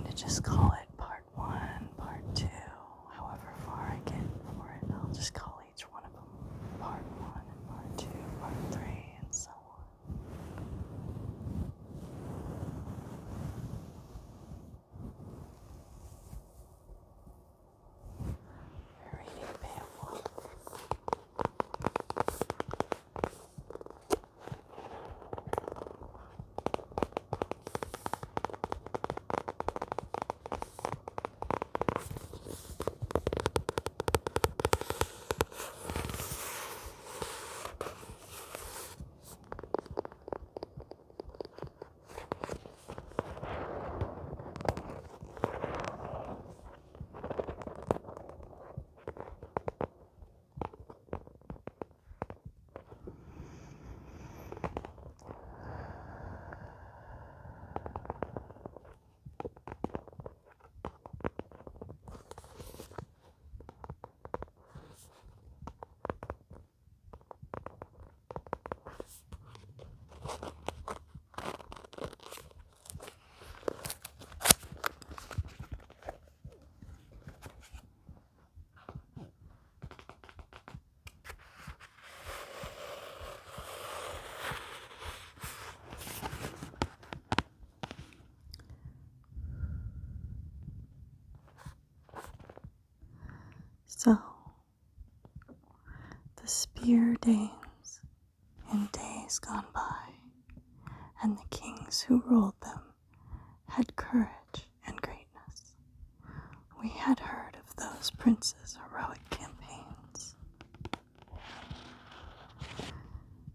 to just call it part 1, part 2, however far I get for it. I'll just call each one of them part 1 and part 2, part 3, and so on. We're reading Beowulf. So, the spear dames in days gone by, and the kings who ruled them, had courage and greatness. We had heard of those princes' heroic campaigns.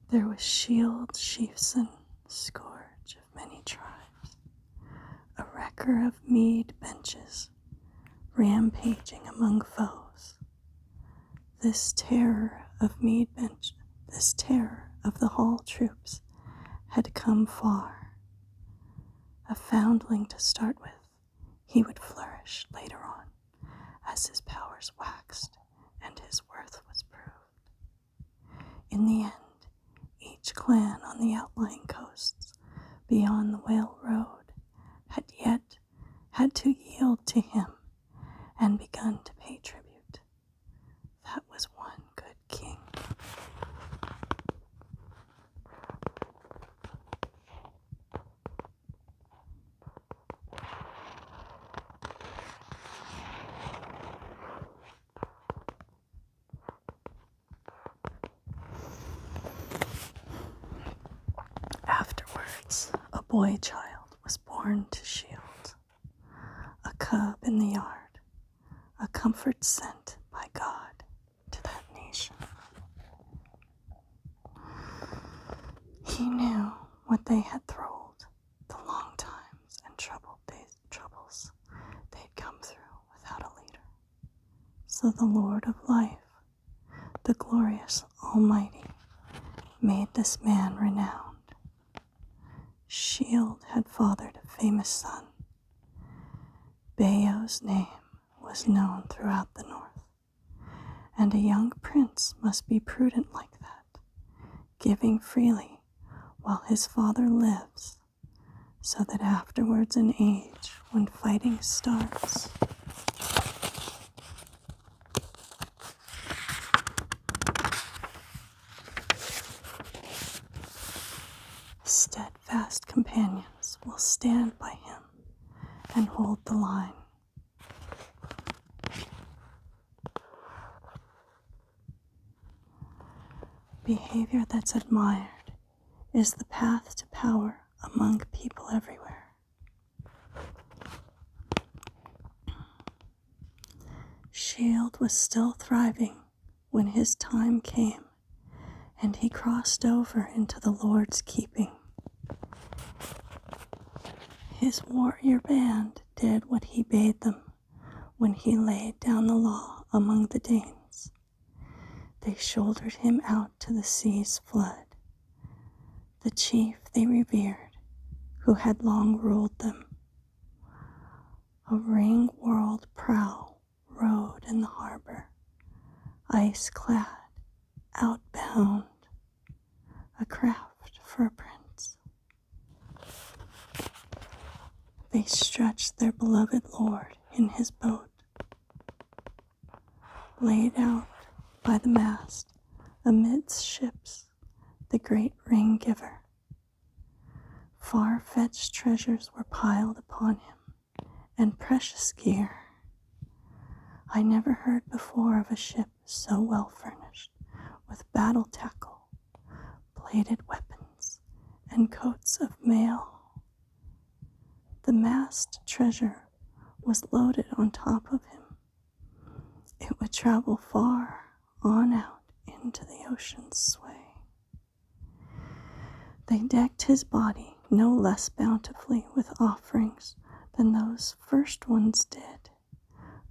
There was Shield Sheafson, scourge of many tribes, a wrecker of mead benches, rampaging among foes. This terror of this terror of the hall troops had come far. A foundling to start with, he would flourish later on as his powers waxed and his worth was proved. In the end, each clan on the outlying coasts beyond the Whale Road had to yield to him and begun to pay tribute. That was one good king. Afterwards, a boy child was born to Shield, a cub in the yard, a comfort sent by God to that nation. He knew what they had thrilled, the long times and troubles they'd come through without a leader. So the Lord of life, the glorious Almighty, made this man renowned. Shield had fathered a famous son. Beowulf's name was known throughout the north, and a young prince must be prudent like that, giving freely while his father lives, so that afterwards in age, when fighting starts, steadfast companions will stand by him and hold the line. Behavior that's admired is the path to power among people everywhere. Shield was still thriving when his time came, and he crossed over into the Lord's keeping. His warrior band did what he bade them when he laid down the law among the Danes. They shouldered him out to the sea's flood. The chief they revered, who had long ruled them. A ring-whirled prow rode in the harbor, ice-clad, outbound, a craft for a prince. They stretched their beloved lord in his boat, laid out by the mast amidst ships, the great ring giver. Far-fetched treasures were piled upon him, and precious gear. I never heard before of a ship so well furnished with battle tackle, plated weapons, and coats of mail. The mast treasure was loaded on top of him. It would travel far on out into the ocean's sway. They decked his body no less bountifully with offerings than those first ones did,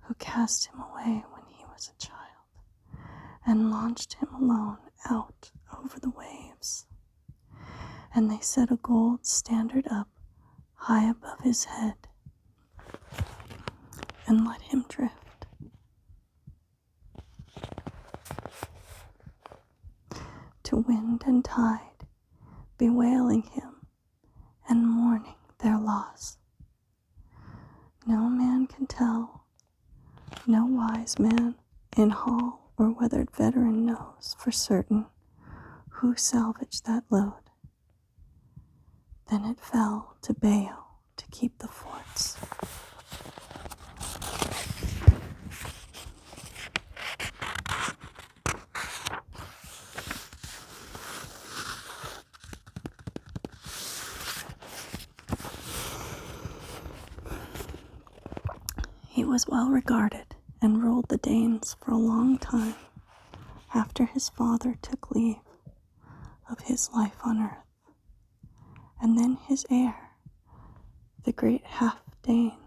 who cast him away when he was a child, and launched him alone out over the waves. And they set a gold standard up high above his head, and let him drift. To wind and tide, bewailing him and mourning their loss. No man can tell, no wise man in hall or weathered veteran knows for certain who salvaged that load. Then it fell to Beowulf to keep the forts. He was well regarded and ruled the Danes for a long time after his father took leave of his life on earth. And then his heir, the great half-Dane,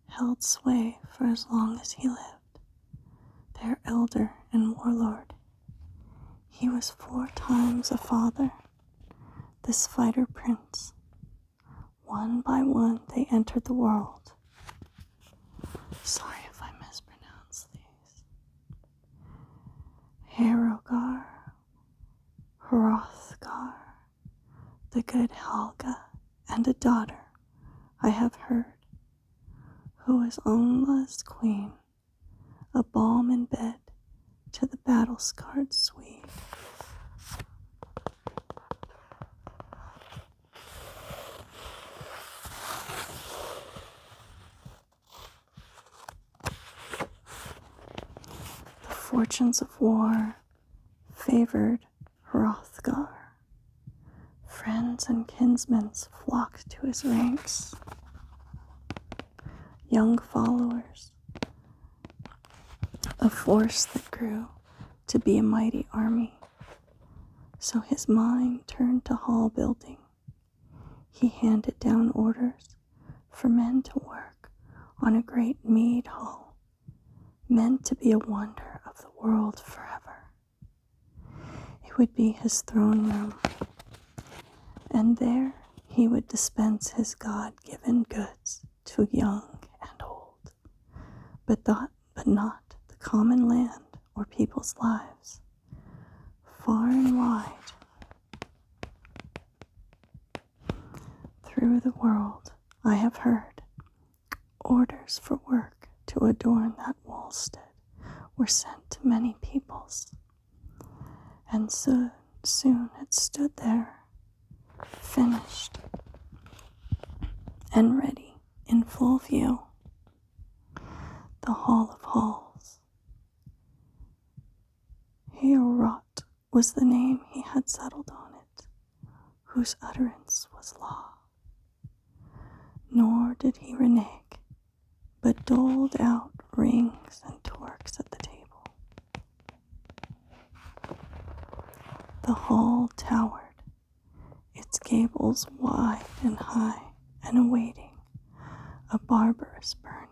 held sway for as long as he lived, their elder and warlord. He was 4 times a father, this fighter prince. One by one they entered the world. Sorry if I mispronounce these. Hrothgar, Hrothgar, the good Helga, and a daughter, I have heard, who is Onla's queen, a balm in bed to the battle-scarred Swede. The fortunes of war favored Hrothgar. Friends and kinsmen flocked to his ranks. Young followers, a force that grew to be a mighty army. So his mind turned to hall building. He handed down orders for men to work on a great mead hall, meant to be a wonder of the world forever. It would be his throne room, and there he would dispense his God-given goods to young and old, but not the common land or people's lives. Far and wide, through the world, I have heard orders for work to adorn that wallstead were sent to many peoples, and soon it stood there, finished and ready in full view. The Hall of Halls. Heorot was the name he had settled on it, whose utterance was law. Nor did he renege, but doled out rings and torques at the table. The hall towered, its gables wide and high, and awaiting a barbarous burning.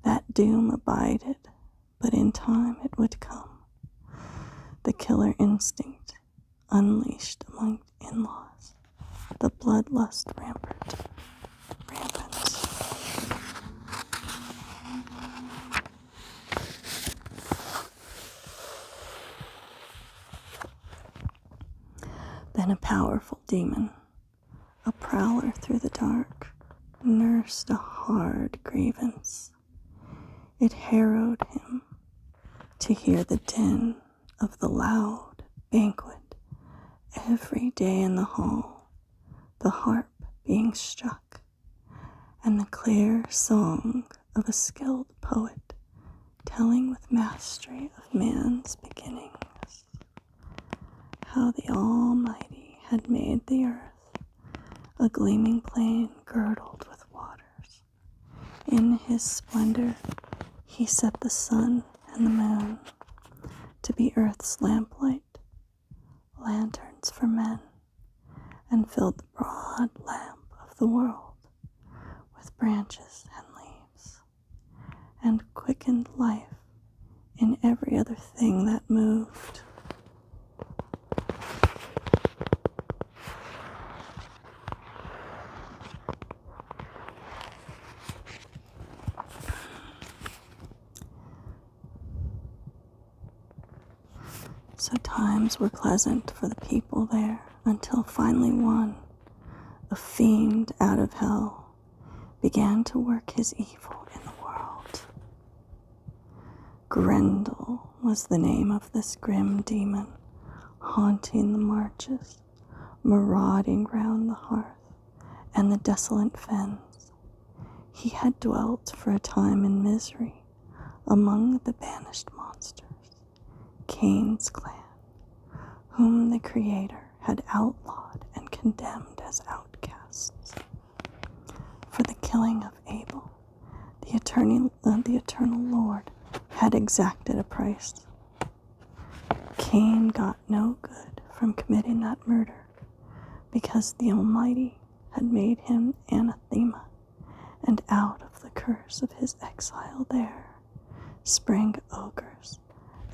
That doom abided, but in time it would come. The killer instinct unleashed among in-laws, the bloodlust rampant. Then a powerful demon, a prowler through the dark, nursed a hard grievance. It harrowed him to hear the din of the loud banquet every day in the hall, the harp being struck, and the clear song of a skilled poet telling with mastery of man's beginnings, how the Almighty had made the earth a gleaming plain girdled with waters. In his splendor he set the sun and the moon to be earth's lamplight, lanterns for men, and filled the broad lamp of the world with branches and leaves, and quickened life in every other thing that moved. So times were pleasant for the people there, until finally one, a fiend out of hell, began to work his evil in the world. Grendel was the name of this grim demon, haunting the marches, marauding round the hearth and the desolate fens. He had dwelt for a time in misery among the banished monsters, Cain's clan, whom the Creator had outlawed and condemned as outcasts. For the killing of Abel, the eternal Lord had exacted a price. Cain got no good from committing that murder, because the Almighty had made him anathema, and out of the curse of his exile there sprang ogres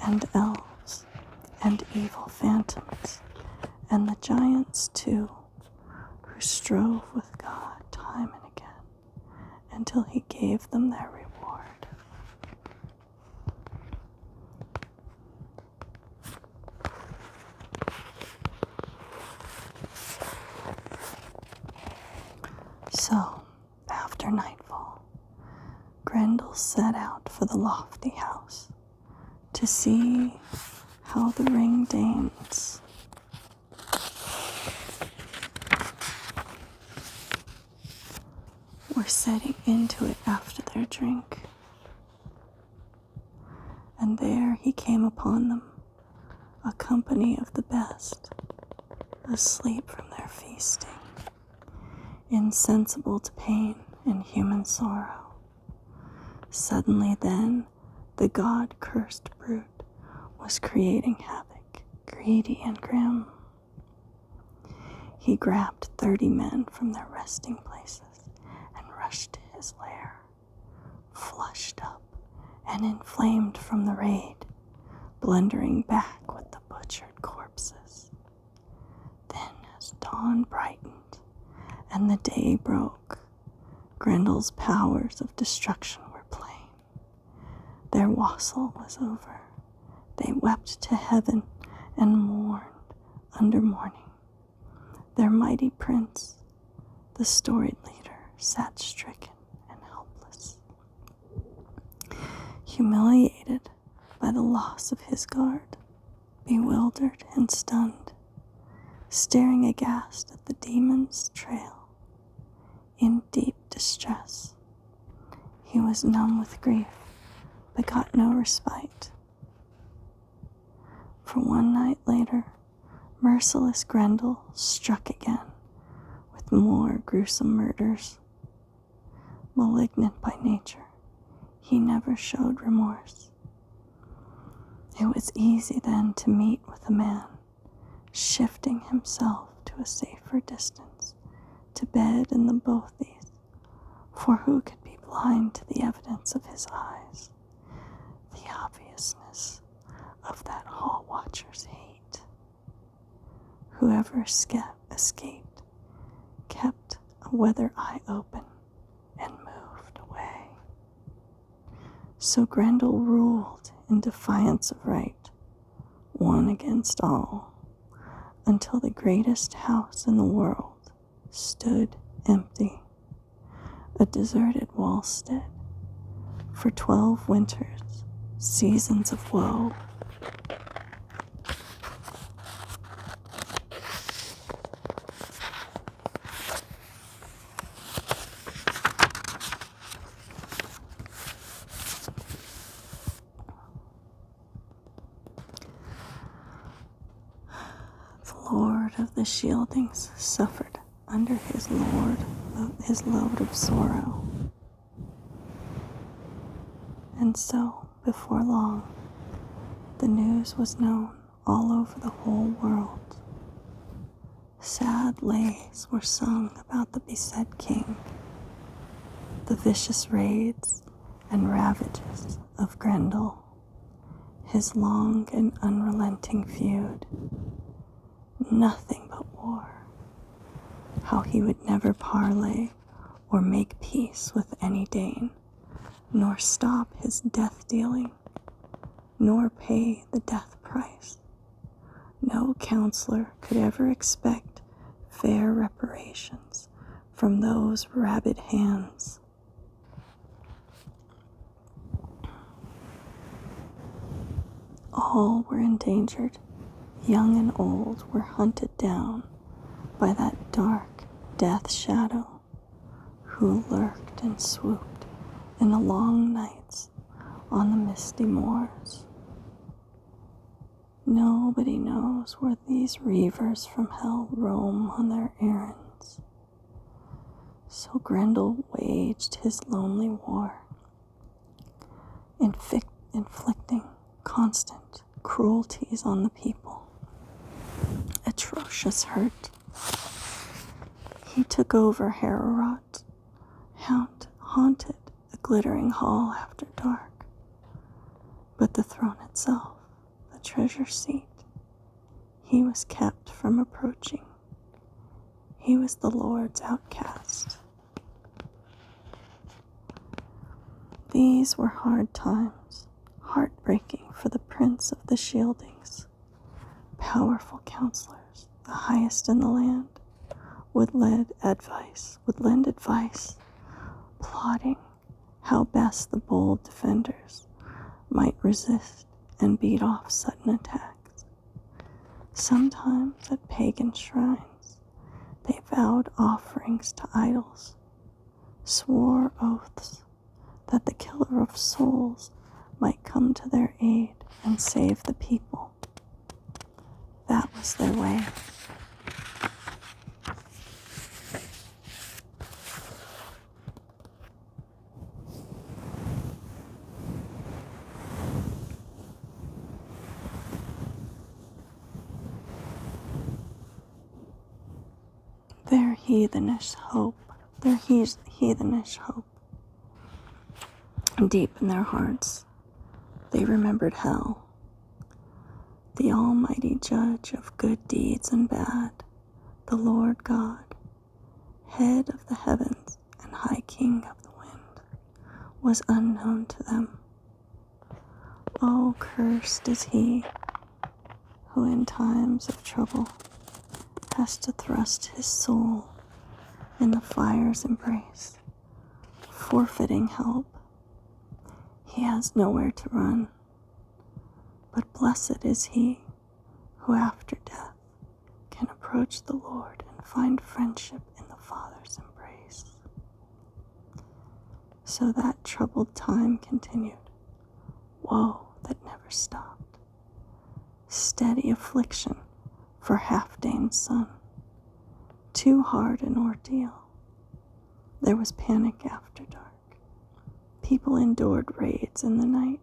and elves and evil phantoms, and the giants too, who strove with God time and again until he gave them their reward. So, after nightfall, Grendel set out for the lofty house to see how the ring dames were setting into it after their drink. And there he came upon them, a company of the best, asleep from their feasting, insensible to pain and human sorrow. Suddenly then, the God-cursed brute was creating havoc, greedy and grim. He grabbed 30 men from their resting places and rushed to his lair, flushed up and inflamed from the raid, blundering back with the butchered corpses. Then as dawn brightened and the day broke, Grendel's powers of destruction were plain. Their wassail was over. They wept to heaven and mourned under mourning. Their mighty prince, the storied leader, sat stricken and helpless, humiliated by the loss of his guard, bewildered and stunned, staring aghast at the demon's trail. In deep distress, he was numb with grief, but got no respite. For one night later, merciless Grendel struck again with more gruesome murders. Malignant by nature, he never showed remorse. It was easy then to meet with a man, shifting himself to a safer distance, to bed in the Bothies, for who could be blind to the evidence of his eyes, the obviousness of that hall watcher's hate? Whoever escaped kept a weather eye open and moved away. So Grendel ruled in defiance of right, one against all, until the greatest house in the world stood empty, a deserted wallstead for 12 winters, seasons of woe. The Lord of the Shieldings suffered under his load of sorrow. And so, before long, the news was known all over the whole world. Sad lays were sung about the beset king, the vicious raids and ravages of Grendel, his long and unrelenting feud. Nothing but war. How he would never parley or make peace with any Dane, nor stop his death-dealing, nor pay the death price. No counselor could ever expect fair reparations from those rabid hands. All were endangered. Young and old were hunted down by that dark death shadow who lurked and swooped in the long nights on the misty moors. Nobody knows where these reavers from hell roam on their errands. So Grendel waged his lonely war, inflicting constant cruelties on the people. Atrocious hurt. He took over Heorot, haunted the glittering hall after dark. But the throne itself, the treasure seat, he was kept from approaching. He was the Lord's outcast. These were hard times, heartbreaking for the Prince of the Shieldings. Powerful counselors, the highest in the land, would lend advice, plotting how best the bold defenders might resist and beat off sudden attacks. Sometimes at pagan shrines, they vowed offerings to idols, swore oaths that the killer of souls might come to their aid and save the people. That was their way. Their heathenish hope. Deep in their hearts, they remembered hell, the almighty judge of good deeds and bad, the Lord God, head of the heavens and high king of the wind, was unknown to them. Oh, cursed is he who in times of trouble has to thrust his soul in the fire's embrace, forfeiting help. He has nowhere to run, but blessed is he who after death can approach the Lord and find friendship in the Father's embrace. So that troubled time continued, woe that never stopped, steady affliction for Halfdane's son, too hard an ordeal. There was panic after dark. People endured raids in the night,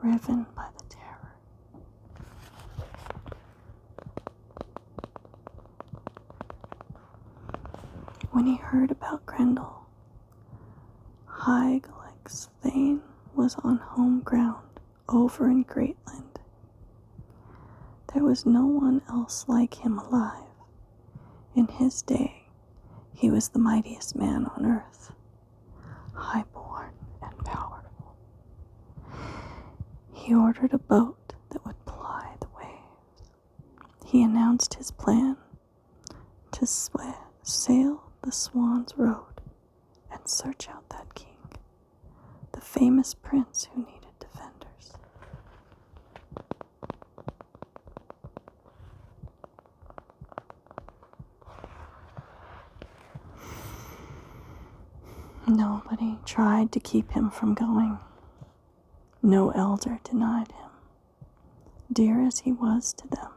riven by the terror. When he heard about Grendel, Hygelaic's Thane was on home ground over in Greatland. There was no one else like him alive. In his day, he was the mightiest man on earth, highborn and powerful. He ordered a boat that would ply the waves. He announced his plan to sail the Swan's Road and search out that king, the famous prince who needed defenders. Nobody tried to keep him from going. No elder denied him, dear as he was to them.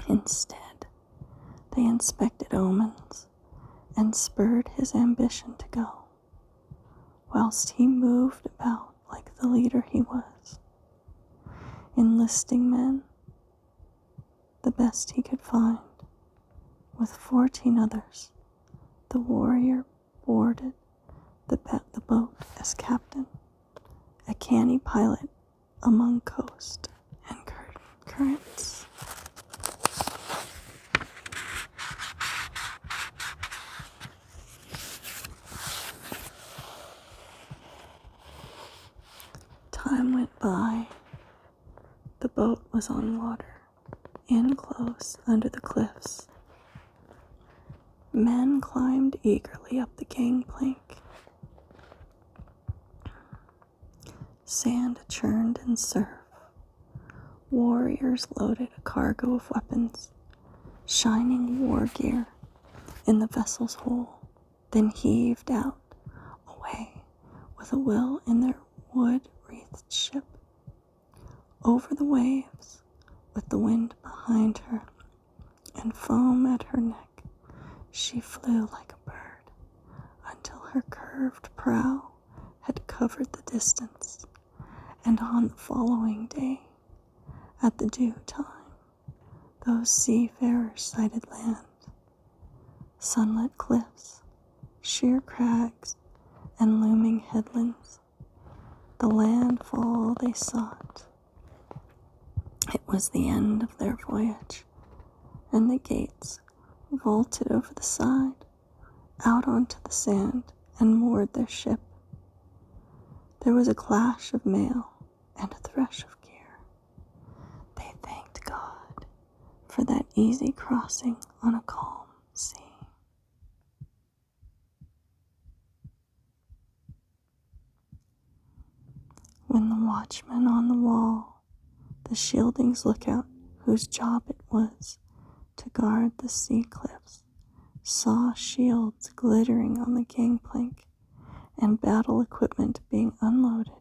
Instead, they inspected omens and spurred his ambition to go, whilst he moved about like the leader he was, enlisting men, the best he could find. With 14 others, the warrior boarded the boat as captain, a canny pilot among coast and currents. Time went by. The boat was on water, in close under the cliffs. Men climbed eagerly up the gangplank. Sand churned in surf. Warriors loaded a cargo of weapons, shining war gear, in the vessel's hull, then heaved out, away, with a will in their wood-wreathed ship. Over the waves, with the wind behind her, and foam at her neck, she flew like a bird, until her curved prow had covered the distance, and on the following day, at the due time, those seafarers sighted land, sunlit cliffs, sheer crags, and looming headlands, the landfall they sought. It was the end of their voyage, and the gates vaulted over the side, out onto the sand, and moored their ship. There was a clash of mail and a thresh of gear. They thanked God for that easy crossing on a calm sea. When the watchman on the wall, the Shielding's lookout, whose job it was to guard the sea cliffs, saw shields glittering on the gangplank and battle equipment being unloaded,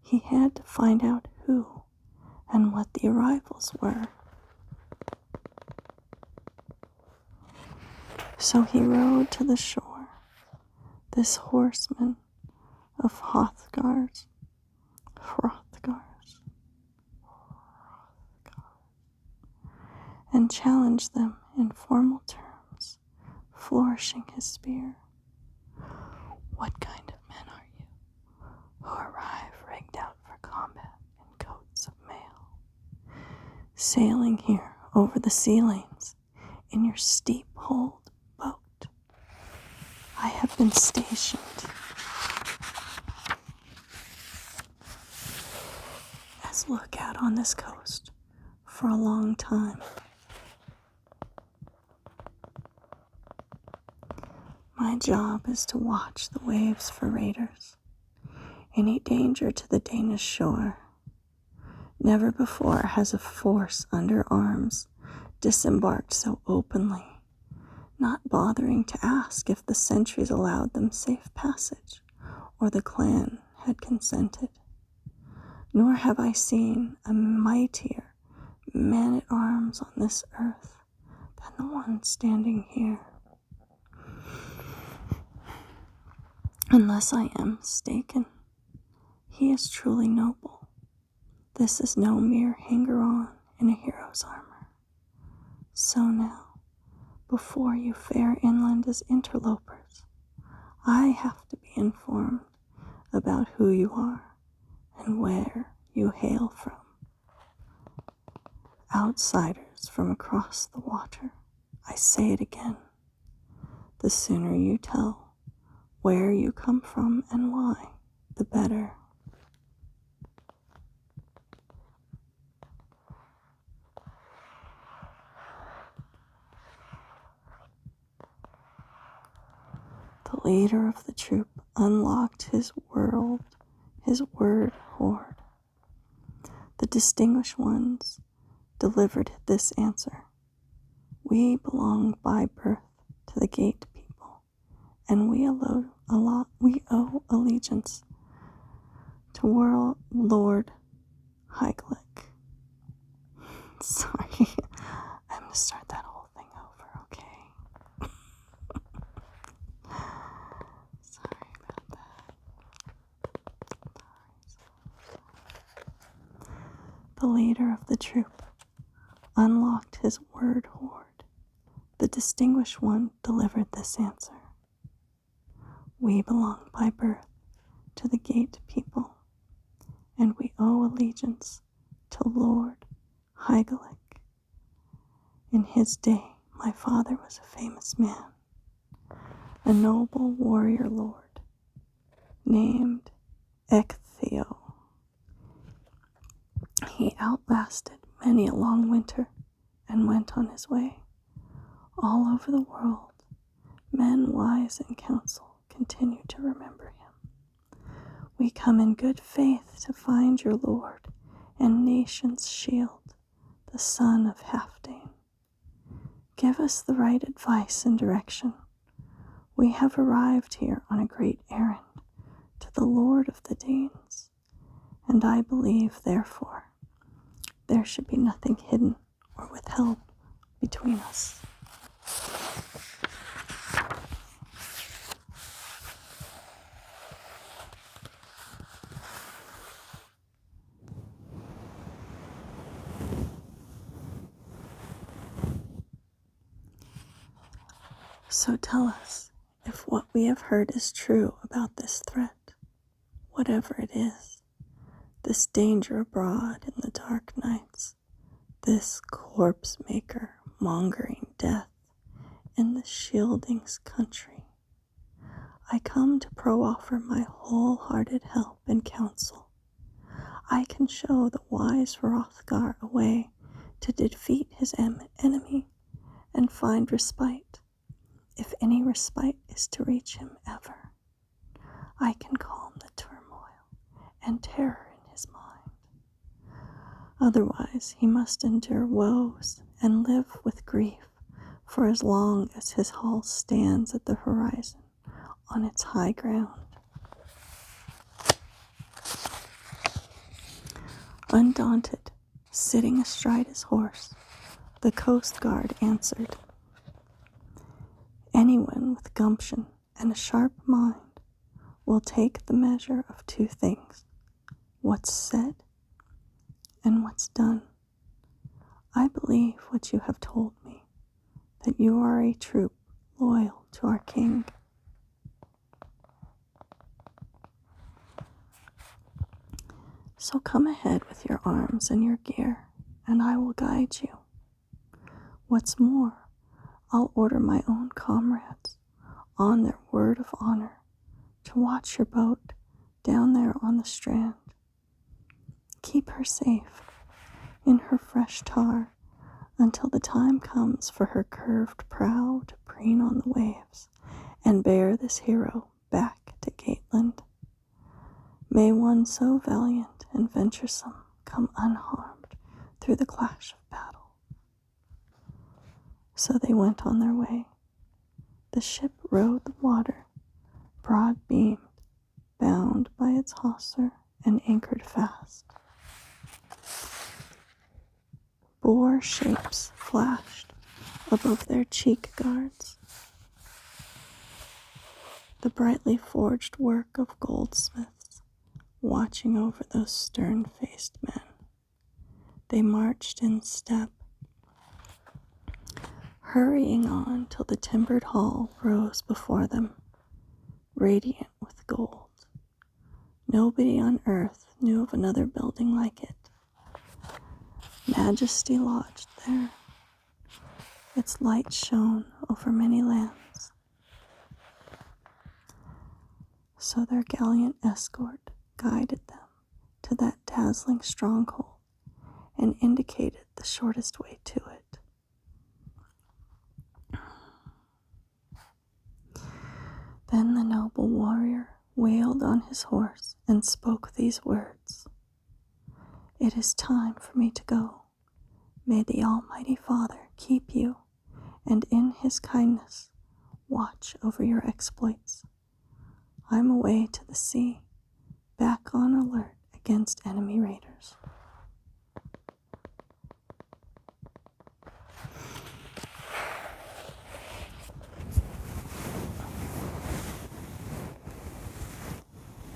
he had to find out who and what the arrivals were. So he rode to the shore, this horseman of Hrothgar's, and challenged them in formal terms, flourishing his spear. What kind of men are you, who arrive rigged out for combat in coats of mail, sailing here over the sea lanes in your steep-holed boat? I have been stationed as lookout on this coast for a long time. My job is to watch the waves for raiders, any danger to the Danish shore. Never before has a force under arms disembarked so openly, not bothering to ask if the sentries allowed them safe passage or the clan had consented. Nor have I seen a mightier man-at-arms on this earth than the one standing here. Unless I am mistaken, he is truly noble. This is no mere hanger-on in a hero's armor. So now, before you fare inland as interlopers, I have to be informed about who you are and where you hail from. Outsiders from across the water, I say it again. The sooner you tell where you come from and why, the better. The leader of the troop unlocked his word hoard. The distinguished ones delivered this answer. We belong by birth to the gate people, and we owe allegiance to Lord Heorot. Sorry, I'm going to start that whole thing over, okay? Sorry about that. The leader of the troop unlocked his word hoard. The distinguished one delivered this answer. We belong by birth to the gate people, and we owe allegiance to Lord Heorot. In his day, my father was a famous man, a noble warrior lord named Ectheo. He outlasted many a long winter and went on his way. All over the world, men wise in counsel continue to remember him. We come in good faith to find your Lord and nation's shield, the son of Healfdene. Give us the right advice and direction. We have arrived here on a great errand to the Lord of the Danes, and I believe, therefore, there should be nothing hidden or withheld between us. So tell us if what we have heard is true about this threat, whatever it is, this danger abroad in the dark nights, this corpse maker mongering death in the Shielding's country. I come to proffer my wholehearted help and counsel. I can show the wise Hrothgar a way to defeat his enemy and find respite, if any respite is to reach him ever. I can calm the turmoil and terror in his mind. Otherwise, he must endure woes and live with grief for as long as his hull stands at the horizon on its high ground. Undaunted, sitting astride his horse, the coast guard answered, anyone with gumption and a sharp mind will take the measure of two things, what's said and what's done. I believe what you have told me, that you are a troop loyal to our king. So come ahead with your arms and your gear, and I will guide you. What's more, I'll order my own comrades, on their word of honor, to watch your boat down there on the strand. Keep her safe in her fresh tar until the time comes for her curved prow to preen on the waves and bear this hero back to Gateland. May one so valiant and venturesome come unharmed through the clash of battle. So they went on their way. The ship rode the water, broad-beamed, bound by its hawser and anchored fast. Boar shapes flashed above their cheek guards, the brightly forged work of goldsmiths watching over those stern-faced men. They marched in step, hurrying on till the timbered hall rose before them, radiant with gold. Nobody on earth knew of another building like it. Majesty lodged there. Its light shone over many lands. So their gallant escort guided them to that dazzling stronghold and indicated the shortest way to it. Then the noble warrior wheeled on his horse and spoke these words. It is time for me to go. May the Almighty Father keep you, and in his kindness watch over your exploits. I'm away to the sea, back on alert against enemy raiders.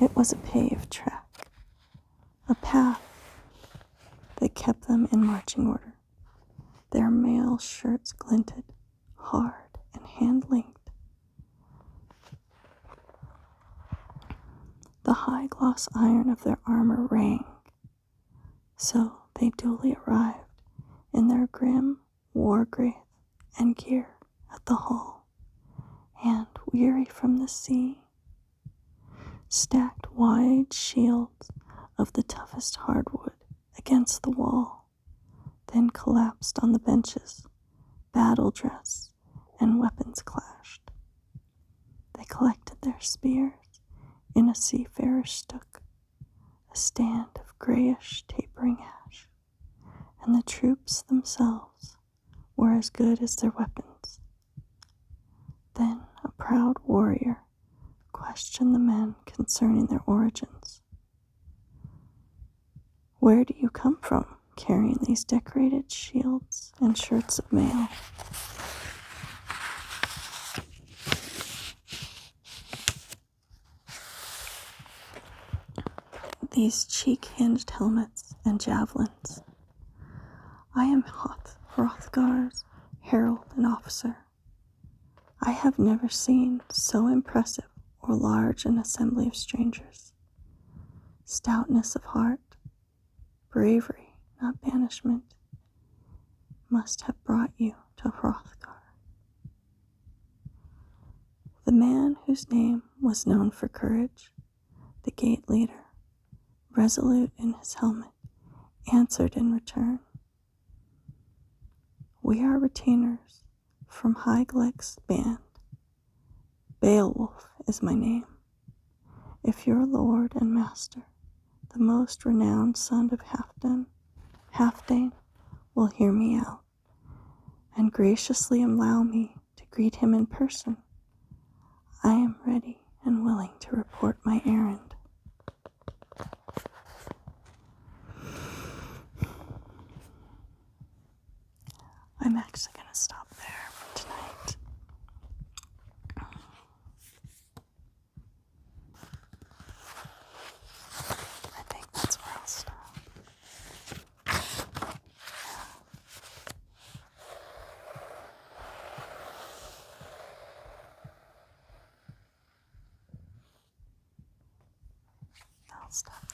It was a paved track, a path that kept them in marching order. Their mail shirts glinted, hard and hand-linked. The high-gloss iron of their armor rang. So they duly arrived in their grim war-graith and gear at the hall, and, weary from the sea, stacked wide shields of the toughest hardwood against the wall, then collapsed on the benches, battle dress and weapons clashed. They collected their spears in a seafarer's stook, a stand of grayish tapering ash, and the troops themselves were as good as their weapons. Then a proud warrior questioned the men concerning their origins. Where do you come from, carrying these decorated shields and shirts of mail? These cheek-hinged helmets and javelins. I am Hrothgar's herald and officer. I have never seen so impressive or large an assembly of strangers. Stoutness of heart, bravery, not banishment, must have brought you to Hrothgar. The man whose name was known for courage, the gate leader, resolute in his helmet, answered in return. We are retainers from Hyglec's band. Beowulf is my name. If your lord and master, the most renowned son of Halfdane, will hear me out, and graciously allow me to greet him in person, I am ready and willing to report my errand. I'm actually going to stop there for tonight. I think that's where I'll stop. I'll stop.